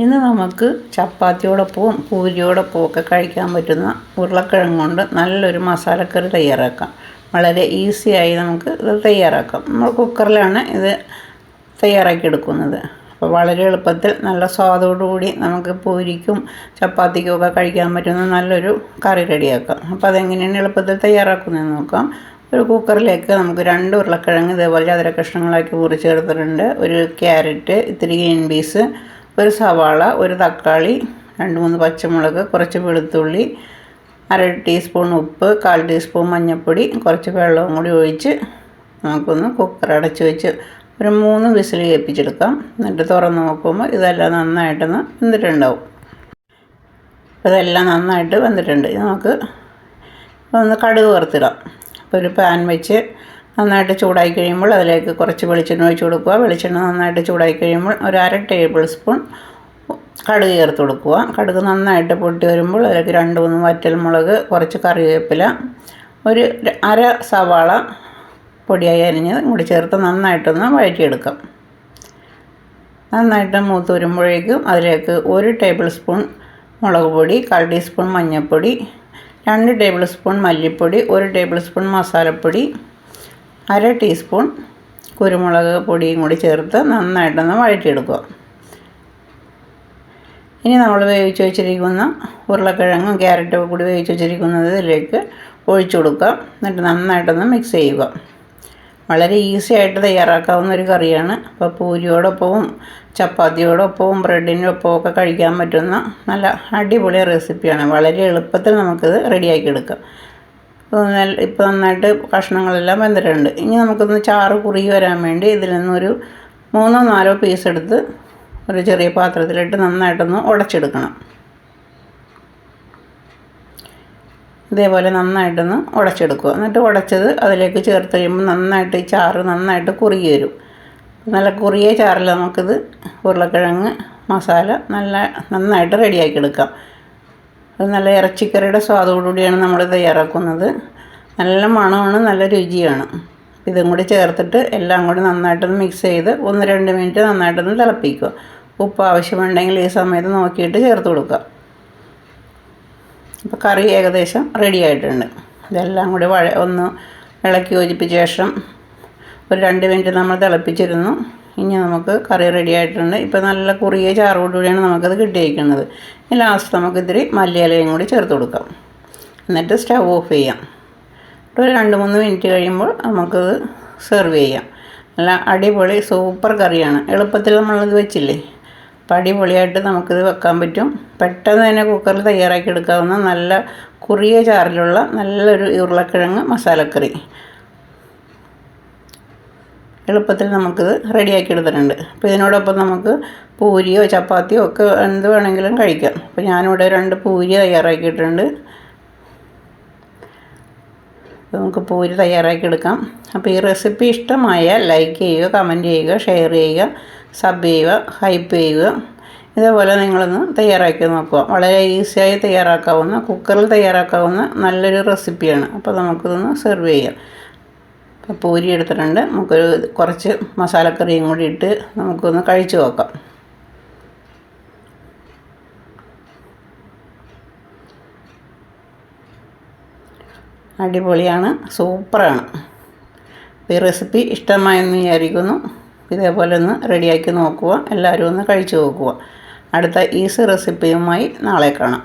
ഇന്ന് നമുക്ക് ചപ്പാത്തിയോടൊപ്പവും പൂരിയോടൊപ്പവും ഒക്കെ കഴിക്കാൻ പറ്റുന്ന ഉരുളക്കിഴങ്ങ് കൊണ്ട് നല്ലൊരു മസാലക്കറി തയ്യാറാക്കാം. വളരെ ഈസിയായി നമുക്ക് ഇത് തയ്യാറാക്കാം. നമ്മൾ കുക്കറിലാണ് ഇത് തയ്യാറാക്കിയെടുക്കുന്നത്. അപ്പോൾ വളരെ എളുപ്പത്തിൽ നല്ല സ്വാദോടുകൂടി നമുക്ക് പൂരിക്കും ചപ്പാത്തിക്കും ഒക്കെ കഴിക്കാൻ പറ്റുന്ന നല്ലൊരു കറി റെഡിയാക്കാം. അപ്പോൾ അതെങ്ങനെയാണ് എളുപ്പത്തിൽ തയ്യാറാക്കുന്നതെന്ന് നോക്കാം. ഒരു കുക്കറിലേക്ക് നമുക്ക് 2 ഉരുളക്കിഴങ്ങ് ഇതേപോലെ ചതുര കഷ്ണങ്ങളാക്കി മുറിച്ചെടുത്തിട്ടുണ്ട്. ഒരു ക്യാരറ്റ്, ഇത്തിരി ഗ്രീൻ പീസ്, ഒരു സവാള, ഒരു തക്കാളി, 2-3 പച്ചമുളക്, കുറച്ച് വെളുത്തുള്ളി, 1/2 ടീസ്പൂൺ ഉപ്പ്, 1/4 ടീസ്പൂൺ മഞ്ഞൾപ്പൊടി, കുറച്ച് വെള്ളവും കൂടി ഒഴിച്ച് നമുക്കൊന്ന് കുക്കർ അടച്ച് വെച്ച് ഒരു 3 വിസിൽ കേൾപ്പിച്ചെടുക്കാം. എന്നിട്ട് തുറന്ന് നോക്കുമ്പോൾ ഇതെല്ലാം നന്നായിട്ടൊന്ന് വെന്തിട്ടുണ്ടാവും. ഇതെല്ലാം നന്നായിട്ട് വെന്തിട്ടുണ്ട്. നമുക്ക് ഒന്ന് കടുക് വറുത്തിടാം. അപ്പോൾ ഒരു പാൻ വെച്ച് നന്നായിട്ട് ചൂടായി കഴിയുമ്പോൾ അതിലേക്ക് കുറച്ച് വെളിച്ചെണ്ണ ഒഴിച്ച് കൊടുക്കുക. വെളിച്ചെണ്ണ നന്നായിട്ട് ചൂടായി കഴിയുമ്പോൾ ഒരു 1/2 ടേബിൾ സ്പൂൺ കടുക് ചേർത്ത് കൊടുക്കുക. കടുക് നന്നായിട്ട് പൊട്ടി വരുമ്പോൾ അതിലേക്ക് 2-3 വറ്റൽമുളക്, കുറച്ച് കറിവേപ്പില, ഒരു 1/2 സവാള പൊടിയായി അരിഞ്ഞത് കൂടി ചേർത്ത് നന്നായിട്ടൊന്ന് വഴറ്റിയെടുക്കാം. നന്നായിട്ട് മൂത്ത് വരുമ്പോഴേക്കും അതിലേക്ക് 1 ടേബിൾ സ്പൂൺ മുളക് പൊടി, 1/4 ടീസ്പൂൺ മഞ്ഞൾപ്പൊടി, 2 ടേബിൾ സ്പൂൺ മല്ലിപ്പൊടി, 1 ടേബിൾ സ്പൂൺ മസാലപ്പൊടി, 1/2 ടീസ്പൂൺ കുരുമുളക് പൊടിയും കൂടി ചേർത്ത് നന്നായിട്ടൊന്ന് വഴറ്റിയെടുക്കുക. ഇനി നമ്മൾ വേവിച്ച് വെച്ചിരിക്കുന്ന ഉരുളക്കിഴങ്ങും ക്യാരറ്റും കൂടി വേവിച്ച് വെച്ചിരിക്കുന്നത് ഇതിലേക്ക് ഒഴിച്ചു കൊടുക്കുക. എന്നിട്ട് നന്നായിട്ടൊന്ന് മിക്സ് ചെയ്യുക. വളരെ ഈസി ആയിട്ട് തയ്യാറാക്കാവുന്ന ഒരു കറിയാണ്. അപ്പോൾ പൂരിയോടൊപ്പവും ചപ്പാത്തിയോടൊപ്പവും ബ്രെഡിനൊപ്പവും ഒക്കെ കഴിക്കാൻ പറ്റുന്ന നല്ല അടിപൊളി റെസിപ്പിയാണ്. വളരെ എളുപ്പത്തിൽ നമുക്കിത് റെഡിയാക്കി എടുക്കാം. ഇപ്പോൾ നന്നായിട്ട് കഷ്ണങ്ങളെല്ലാം വെന്തിട്ടുണ്ട്. ഇനി നമുക്കൊന്ന് ചാറ് കുറുകി വരാൻ വേണ്ടി ഇതിൽ നിന്നൊരു 3-4 പീസ് എടുത്ത് ഒരു ചെറിയ പാത്രത്തിലിട്ട് നന്നായിട്ടൊന്ന് ഉടച്ചെടുക്കണം. ഇതേപോലെ നന്നായിട്ടൊന്ന് ഉടച്ചെടുക്കുക. എന്നിട്ട് ഉടച്ചത് അതിലേക്ക് ചേർത്ത് കഴിയുമ്പോൾ നന്നായിട്ട് ഈ ചാറ് നന്നായിട്ട് കുറുകി വരും. നല്ല കുറിയ ചാറിൽ നമുക്കിത് ഉരുളക്കിഴങ്ങ് മസാല നന്നായിട്ട് റെഡിയാക്കി എടുക്കാം. അത് നല്ല ഇറച്ചിക്കറിയുടെ സ്വാദോടുകൂടിയാണ് നമ്മൾ തയ്യാറാക്കുന്നത്. നല്ല മണമാണ്, നല്ല രുചിയാണ്. ഇതും കൂടി ചേർത്തിട്ട് എല്ലാം കൂടി നന്നായിട്ടൊന്ന് മിക്സ് ചെയ്ത് 1-2 മിനിറ്റ് നന്നായിട്ടൊന്ന് തിളപ്പിക്കുക. ഉപ്പ് ആവശ്യമുണ്ടെങ്കിൽ ഈ സമയത്ത് നോക്കിയിട്ട് ചേർത്ത് കൊടുക്കുക. അപ്പോൾ കറി ഏകദേശം റെഡി ആയിട്ടുണ്ട്. ഇതെല്ലാം കൂടി ഒന്ന് ഇളക്കി യോജിപ്പിച്ച ശേഷം ഒരു 2 മിനിറ്റ് നമ്മൾ തിളപ്പിച്ചിരുന്നു. ഇനി നമുക്ക് കറി റെഡി ആയിട്ടുണ്ട്. ഇപ്പോൾ നല്ല കുറിയ ചാറോടുകൂടിയാണ് നമുക്കത് കിട്ടിയിരിക്കുന്നത്. ഇനി ലാസ്റ്റ് നമുക്ക് ഇത്തിരി മല്ലിയിലയും കൂടി ചേർത്ത് കൊടുക്കാം. എന്നിട്ട് സ്റ്റവ് ഓഫ് ചെയ്യാം. ഒരു 2-3 മിനിറ്റ് കഴിയുമ്പോൾ നമുക്കത് സെർവ് ചെയ്യാം. നല്ല അടിപൊളി സൂപ്പർ കറിയാണ്. എളുപ്പത്തിൽ നമ്മളത് വെച്ചില്ലേ, അപ്പോൾ അടിപൊളിയായിട്ട് നമുക്കിത് വെക്കാൻ പറ്റും. പെട്ടെന്ന് തന്നെ കുക്കറിൽ തയ്യാറാക്കി എടുക്കാവുന്ന നല്ല കുറിയ ചാറിലുള്ള നല്ലൊരു ഉരുളക്കിഴങ്ങ് മസാലക്കറി എളുപ്പത്തിൽ നമുക്കിത് റെഡിയാക്കി എടുത്തിട്ടുണ്ട്. അപ്പോൾ ഇതിനോടൊപ്പം നമുക്ക് പൂരിയോ ചപ്പാത്തിയോ ഒക്കെ എന്ത് വേണമെങ്കിലും കഴിക്കാം. അപ്പോൾ ഞാനിവിടെ 2 പൂരി തയ്യാറാക്കിയിട്ടുണ്ട്. നമുക്ക് പൂരി തയ്യാറാക്കി എടുക്കാം. അപ്പോൾ ഈ റെസിപ്പി ഇഷ്ടമായാൽ ലൈക്ക് ചെയ്യുക, കമൻറ്റ് ചെയ്യുക, ഷെയർ ചെയ്യുക, സബ് ചെയ്യുക, ഹൈപ്പ് ചെയ്യുക. ഇതേപോലെ നിങ്ങളൊന്ന് തയ്യാറാക്കി നോക്കുക. വളരെ ഈസിയായി തയ്യാറാക്കാവുന്ന, കുക്കറിൽ തയ്യാറാക്കാവുന്ന നല്ലൊരു റെസിപ്പിയാണ്. അപ്പോൾ നമുക്കിതൊന്ന് സെർവ് ചെയ്യാം. അപ്പോൾ പൂരി എടുത്തിട്ടുണ്ട്. നമുക്കൊരു കുറച്ച് മസാലക്കറിയും കൂടി ഇട്ട് നമുക്കൊന്ന് കഴിച്ചു നോക്കാം. അടിപൊളിയാണ്, സൂപ്പറാണ്. ഈ റെസിപ്പി ഇഷ്ടമായെന്ന് വിചാരിക്കുന്നു. ഇതേപോലെ ഒന്ന് റെഡിയാക്കി നോക്കുക. എല്ലാവരും ഒന്ന് കഴിച്ചു നോക്കുക. അടുത്ത ഈസി റെസിപ്പിയുമായി നാളെ കാണാം.